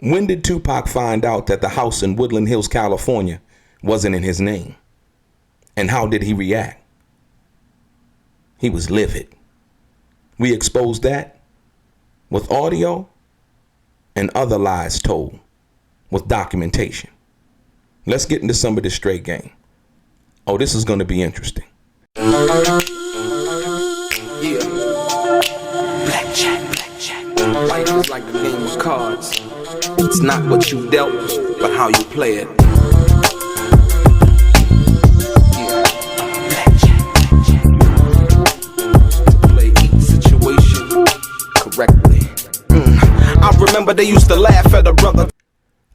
When did Tupac find out that the house in Woodland Hills, California wasn't in his name? And how did he react? He was livid. We exposed that with audio and other lies told with documentation. Let's get into some of this straight game. Oh, this is going to be interesting. Yeah. Blackjack. Life is like a game of cards. It's not what you dealt, but how you play it. Yeah. Blackjack. To play each situation correctly. I remember they used to laugh at a brother.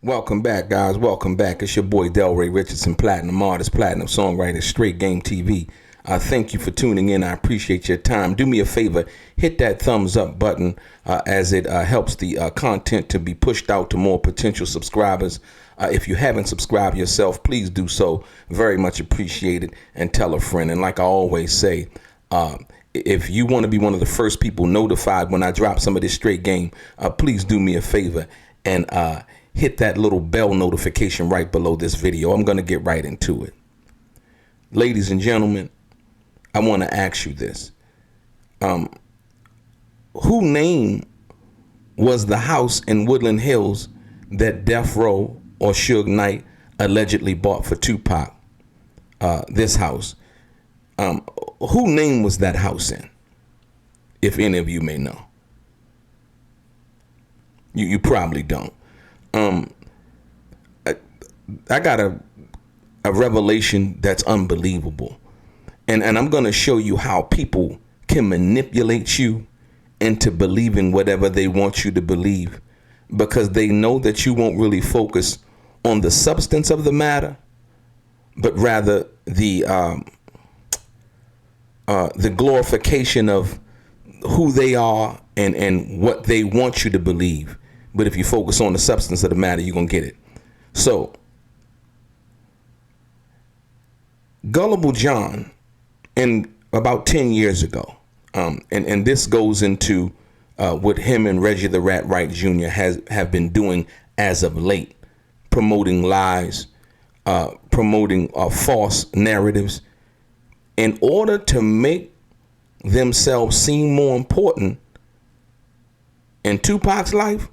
Welcome back, guys. Welcome back. It's your boy DELRAY, Richardson, platinum artist, platinum songwriter, Straight Game TV. Thank you for tuning in. I appreciate your time. Do me a favor, hit that thumbs up button as it helps the content to be pushed out to more potential subscribers. If you haven't subscribed yourself, please do so. Very much appreciated, and tell a friend. And like I always say, if you want to be one of the first people notified when I drop some of this straight game, please do me a favor and hit that little bell notification right below this video. I'm going to get right into it. Ladies and gentlemen, I want to ask you this. Who name was the house in Woodland Hills that Death Row or Suge Knight allegedly bought for Tupac? This house. Who name was that house in? If any of you may know. You probably don't. I got a revelation that's unbelievable. And I'm going to show you how people can manipulate you into believing whatever they want you to believe, because they know that you won't really focus on the substance of the matter, but rather the glorification of who they are and what they want you to believe. But if you focus on the substance of the matter, you're going to get it. So, Gullible John, in about 10 years ago, and this goes into what him and Reggie the Rat Wright Jr. have been doing as of late, promoting lies, promoting false narratives in order to make themselves seem more important in Tupac's life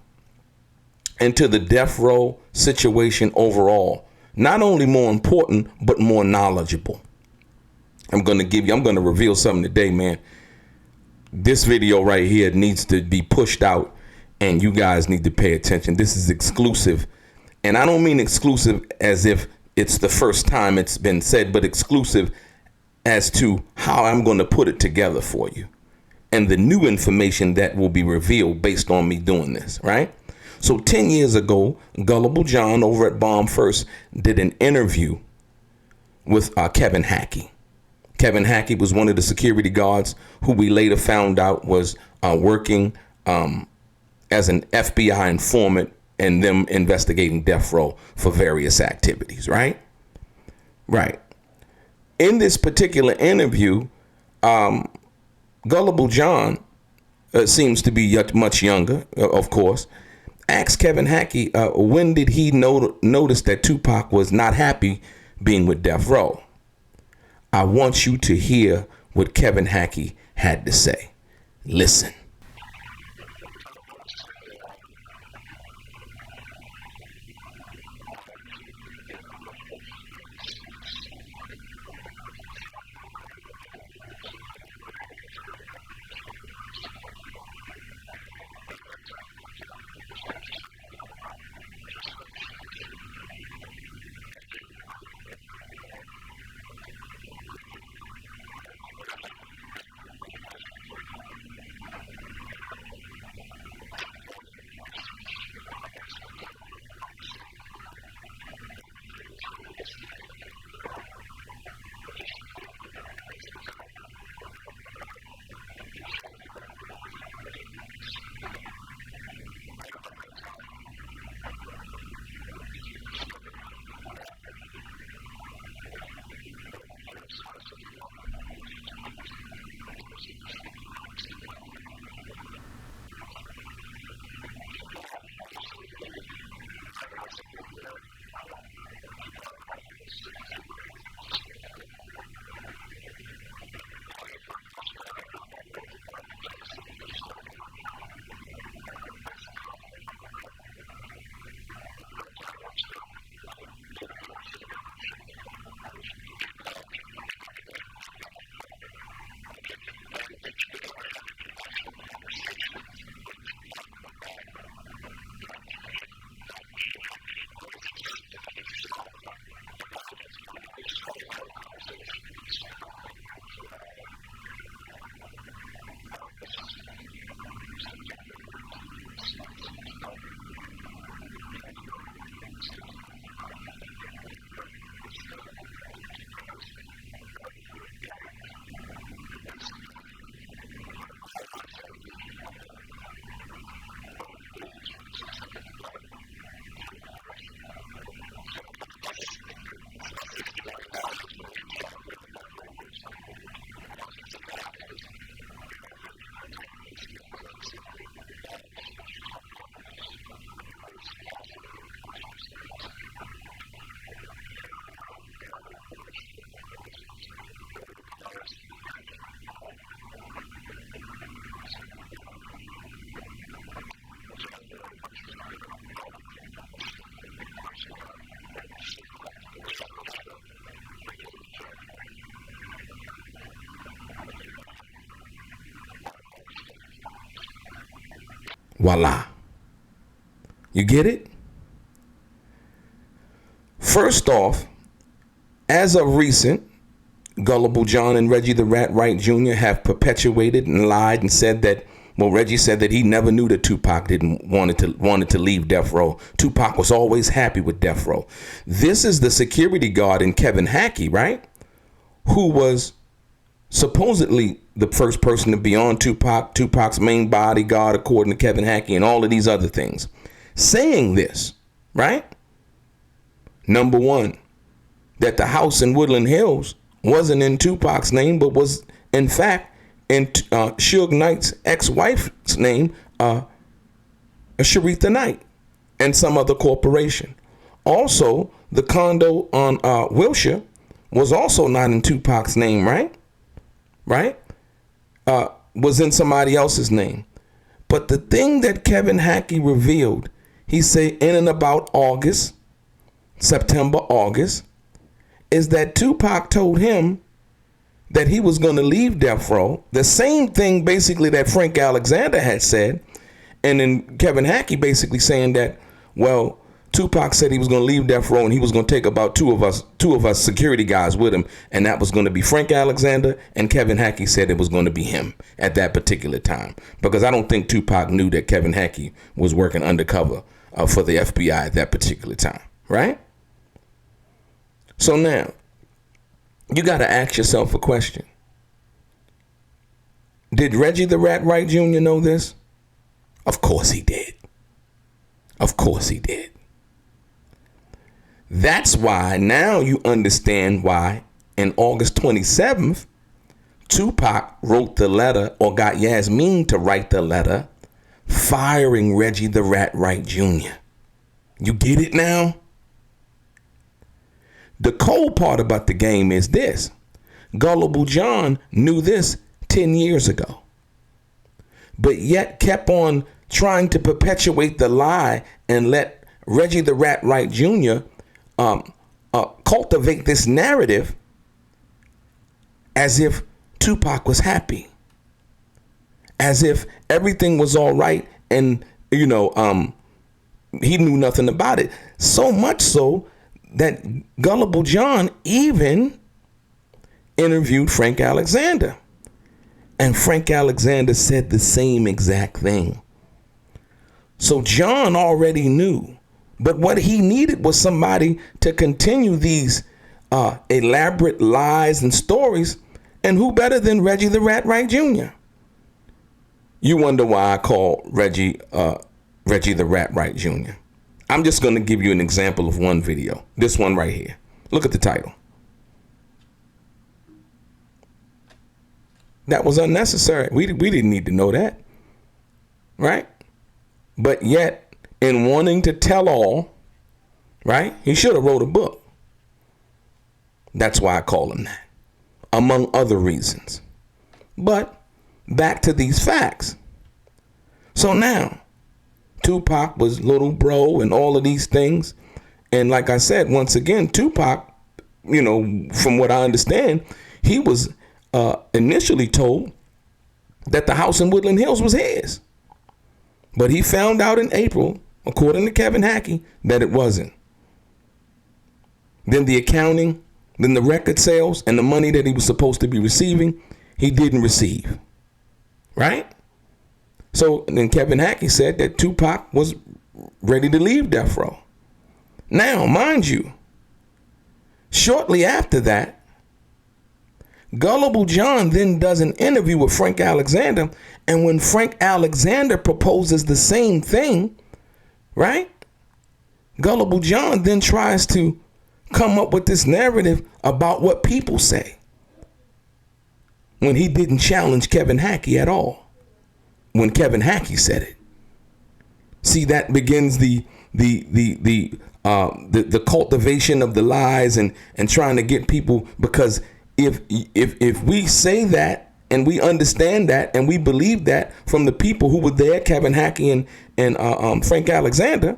and to the death row situation overall. Not only more important, but more knowledgeable. I'm going to reveal something today, man. This video right here needs to be pushed out, and you guys need to pay attention. This is exclusive. And I don't mean exclusive as if it's the first time it's been said, but exclusive as to how I'm going to put it together for you and the new information that will be revealed based on me doing this, right? So 10 years ago, Gullible John over at Bomb First did an interview with Kevin Hackie. Kevin Hackie was one of the security guards who we later found out was working as an FBI informant and them investigating death row for various activities, right? Right. In this particular interview, Gullible John seems to be much younger, of course. Asked Kevin Hackie, when did he notice that Tupac was not happy being with Death Row? I want you to hear what Kevin Hackie had to say. Listen. Voila. You get it? First off, as of recent, Gullible John and Reggie the Rat Wright Jr. have perpetuated and lied and said that, well, Reggie said that he never knew that Tupac wanted to leave Death Row. Tupac was always happy with Death Row. This is the security guard in Kevin Hackie, right? Who was supposedly the first person to be on Tupac's main bodyguard, according to Kevin Hackie, and all of these other things. Saying this, right? Number one, that the house in Woodland Hills wasn't in Tupac's name, but was, in fact, in Suge Knight's ex-wife's name, Sharitha Knight, and some other corporation. Also, the condo on Wilshire was also not in Tupac's name, right? Was in somebody else's name. But the thing that Kevin Hackie revealed, he said in and about September, August, is that Tupac told him that he was going to leave Death Row. The same thing basically that Frank Alexander had said. And then Kevin Hackie basically saying that, well, Tupac said he was going to leave Death Row and he was going to take about two of us security guys with him. And that was going to be Frank Alexander, and Kevin Hackie said it was going to be him at that particular time. Because I don't think Tupac knew that Kevin Hackie was working undercover for the FBI at that particular time, right? So now, you got to ask yourself a question. Did Reggie the Rat Wright Jr. know this? Of course he did. Of course he did. That's why now you understand why on August 27th, Tupac wrote the letter, or got Yasmin to write the letter, firing Reggie the Rat Wright Jr. You get it now? The cold part about the game is this. Gullible John knew this 10 years ago, but yet kept on trying to perpetuate the lie and let Reggie the Rat Wright Jr. Cultivate this narrative as if Tupac was happy, as if everything was all right, and he knew nothing about it. So much so that Gullible John even interviewed Frank Alexander. And Frank Alexander said the same exact thing. So John already knew. But what he needed was somebody to continue these elaborate lies and stories. And who better than Reggie the Rat Wright Jr.? You wonder why I call Reggie the Rat Wright Jr. I'm just going to give you an example of one video. This one right here. Look at the title. That was unnecessary. We didn't need to know that. Right? But yet, in wanting to tell all, right, he should have wrote a book. That's why I call him that, among other reasons. But back to these facts. So now, Tupac was little bro and all of these things. And like I said, once again, Tupac, from what I understand, he was initially told that the house in Woodland Hills was his. But he found out in April, according to Kevin Hackie, that it wasn't. Then the accounting, then the record sales, and the money that he was supposed to be receiving, he didn't receive. Right? So then Kevin Hackie said that Tupac was ready to leave Death Row. Now, mind you, shortly after that, Gullible John then does an interview with Frank Alexander. And when Frank Alexander proposes the same thing, right? Gullible John then tries to come up with this narrative about what people say, when he didn't challenge Kevin Hackie at all. When Kevin Hackie said it. See, that begins the cultivation of the lies and trying to get people, because if we say that and we understand that and we believe that from the people who were there, Kevin Hackie and Frank Alexander,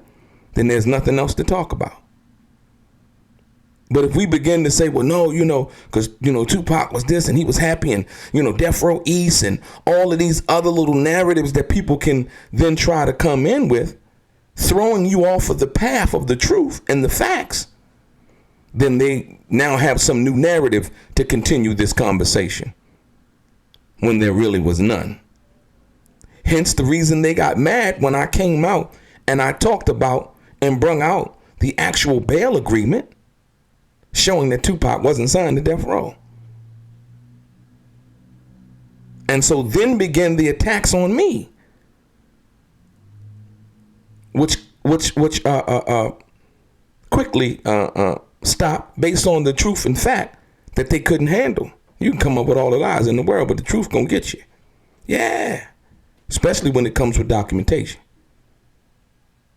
then there's nothing else to talk about. But if we begin to say, well, no, because, Tupac was this and he was happy and, Death Row East and all of these other little narratives that people can then try to come in with, throwing you off of the path of the truth and the facts, then they now have some new narrative to continue this conversation when there really was none. Hence the reason they got mad when I came out and I talked about and brung out the actual bail agreement showing that Tupac wasn't signed to death row. And so then began the attacks on me, which quickly stopped based on the truth and fact that they couldn't handle. You can come up with all the lies in the world, but the truth gonna get you. Yeah. Especially when it comes with documentation.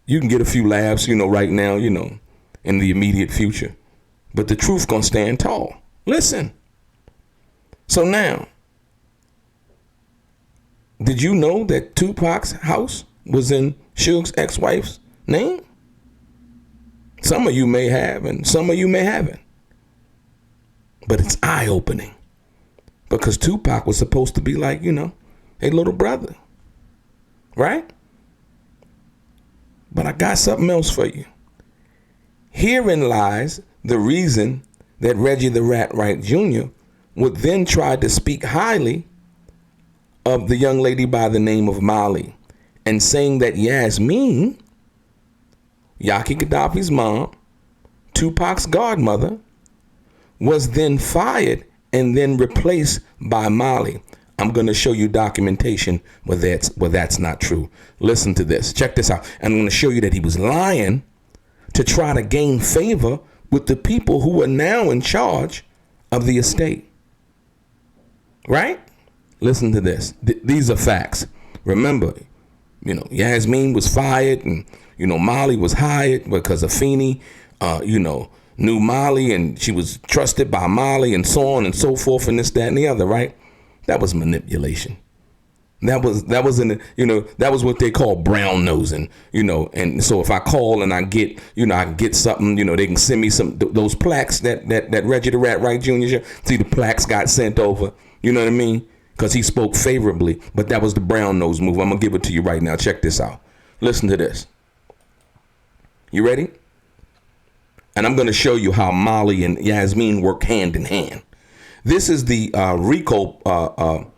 You can get a few laughs, right now, in the immediate future. But the truth gonna stand tall. Listen. So now, did you know that Tupac's house was in Suge's ex-wife's name? Some of you may have, and some of you may haven't. But it's eye-opening. Because Tupac was supposed to be like, a little brother. Right? But I got something else for you. Herein lies the reason that Reggie the Rat Wright Jr. would then try to speak highly of the young lady by the name of Molly, and saying that Yasmin, Yaki Gaddafi's mom, Tupac's godmother, was then fired and then replaced by Molly. I'm going to show you documentation where that's not true. Listen to this. Check this out. I'm going to show you that he was lying to try to gain favor with the people who are now in charge of the estate. Right? Listen to this. These are facts. Remember, Yasmin was fired and, Molly was hired because Afeni, knew Molly and she was trusted by Molly and so on and so forth and this, that, and the other, right? That was manipulation. That was what they call brown nosing, and so if I call and I get, I get something, they can send me those plaques that Reggie the Rat Wright Jr. See, the plaques got sent over, you know what I mean? Because he spoke favorably, but that was the brown nose move. I'm going to give it to you right now. Check this out. Listen to this. You ready? And I'm going to show you how Molly and Yasmin work hand in hand. This is the RICO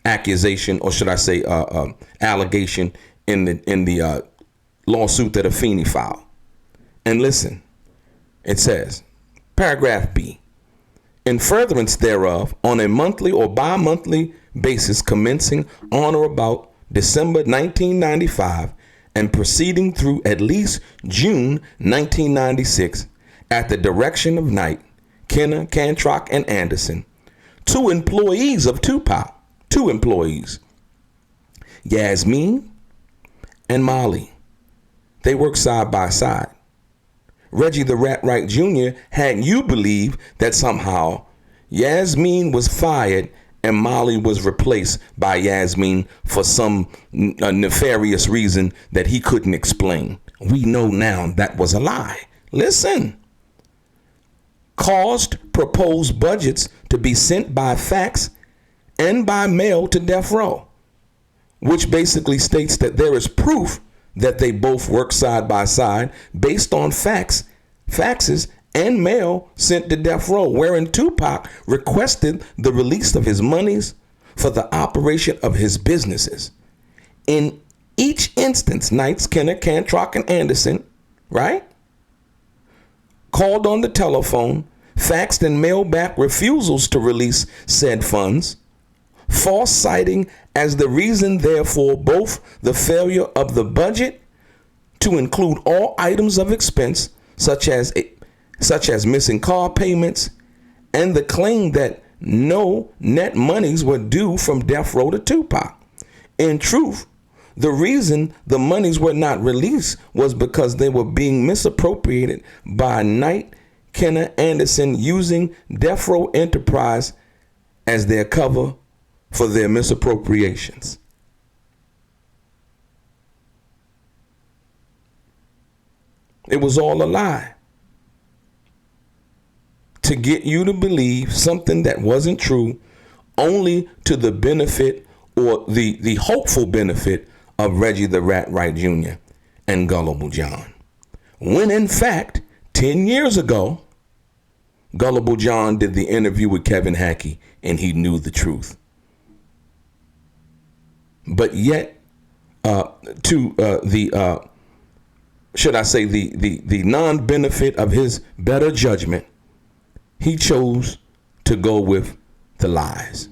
accusation, or should I say allegation in the lawsuit that Afeni filed. And listen, it says, paragraph B, in furtherance thereof, on a monthly or bi-monthly basis commencing on or about December 1995 and proceeding through at least June 1996, at the direction of Knight, Kenner, Cantrock, and Anderson, two employees of Tupac, Yasmin and Molly. They work side by side. Reggie the Rat Wright Jr. had you believe that somehow Yasmin was fired and Molly was replaced by Yasmin for some nefarious reason that he couldn't explain. We know now that was a lie. Listen. Caused proposed budgets to be sent by fax and by mail to death row, which basically states that there is proof that they both work side by side based on faxes and mail sent to death row, wherein Tupac requested the release of his monies for the operation of his businesses. In each instance, Knights, Kenner, Cantrock, and Anderson, right, called on the telephone, faxed and mailed back refusals to release said funds, false citing as the reason therefore both the failure of the budget to include all items of expense such as missing car payments and the claim that no net monies were due from death row to Tupac. In truth, the reason the monies were not released was because they were being misappropriated by Knight, Kenner, Anderson, using Death Row Enterprise as their cover for their misappropriations. It was all a lie. to get you to believe something that wasn't true, only to the benefit or the hopeful benefit of Reggie the Rat Wright Jr. and Gullible John. When in fact, 10 years ago, Gullible John did the interview with Kevin Hackie and he knew the truth. But yet, should I say the non-benefit of his better judgment, he chose to go with the lies.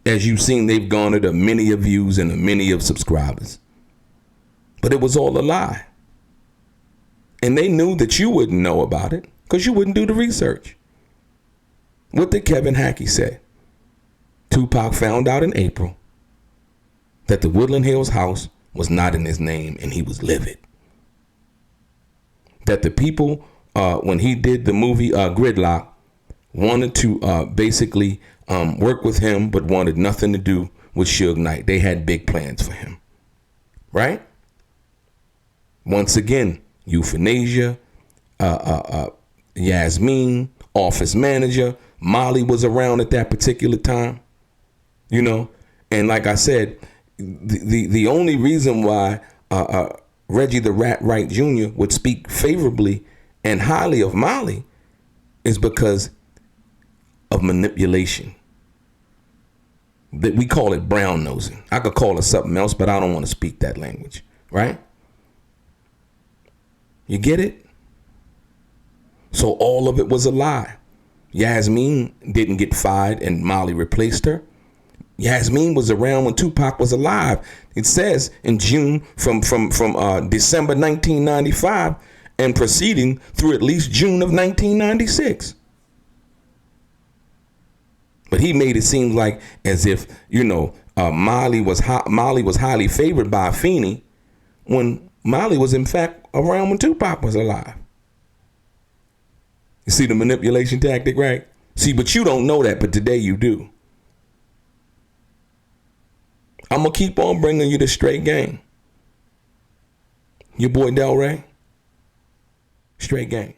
As you've seen, they've garnered a many of views and a many of subscribers. But it was all a lie. And they knew that you wouldn't know about it because you wouldn't do the research. What did Kevin Hackie say? Tupac found out in April that the Woodland Hills house was not in his name and he was livid. That the people, when he did the movie Gridlock, wanted to basically work with him, but wanted nothing to do with Suge Knight. They had big plans for him, right? Once again, euthanasia, Yasmin, office manager, Molly was around at that particular time, you know? And like I said, the only reason why Reggie the Rat Wright Jr. would speak favorably and highly of Molly is because of manipulation. That we call it brown nosing. I could call it something else, but I don't want to speak that language, right? You get it? So all of it was a lie. Yasmin didn't get fired and Molly replaced her. Yasmin was around when Tupac was alive. It says in June from December 1995 and proceeding through at least June of 1996. But he made it seem like as if, you know, Molly was highly favored by Afeni when Molly was in fact around when Tupac was alive. You see the manipulation tactic, right? See, but you don't know that, but today you do. I'm going to keep on bringing you the straight game. Your boy DELRAY, straight game.